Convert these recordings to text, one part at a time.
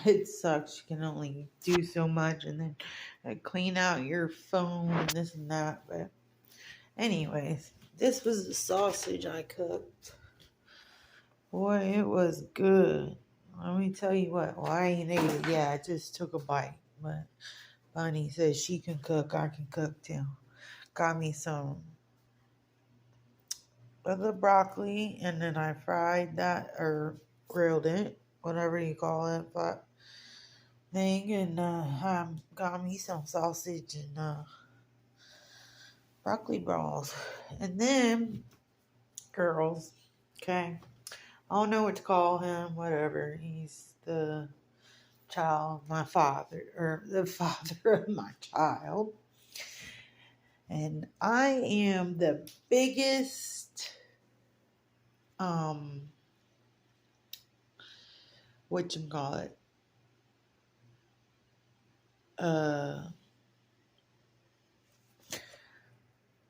it sucks. You can only do so much, and then clean out your phone and this and that. But anyways, this was the sausage I cooked. Boy, it was good. Let me tell you what. Well, I ain't ate it. Yeah, I just took a bite. But Bonnie says she can cook. I can cook too. Got me some of the broccoli, and then I fried that or grilled it, whatever you call it, but thing, and got me some sausage and broccoli balls, and then girls, okay, I don't know what to call him, whatever. He's the child of my father, or the father of my child, and I am the biggest what you call it,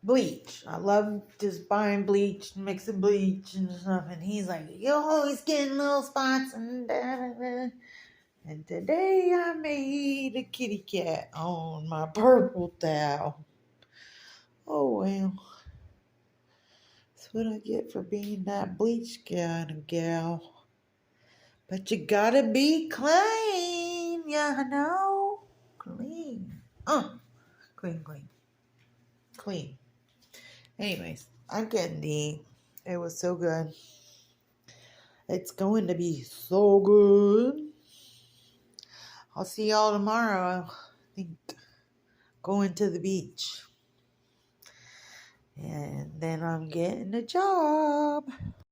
bleach. I love just buying bleach and mixing bleach and stuff. And he's like, "You're always getting little spots and da da da." And today I made a kitty cat on my purple towel. Oh well, that's what I get for being that bleach kind of gal. But you gotta be clean, you know, clean. Clean, clean, clean. Anyways, I'm getting to eat. It was so good. It's going to be so good. I'll see y'all tomorrow. I think going to the beach. And then I'm getting a job.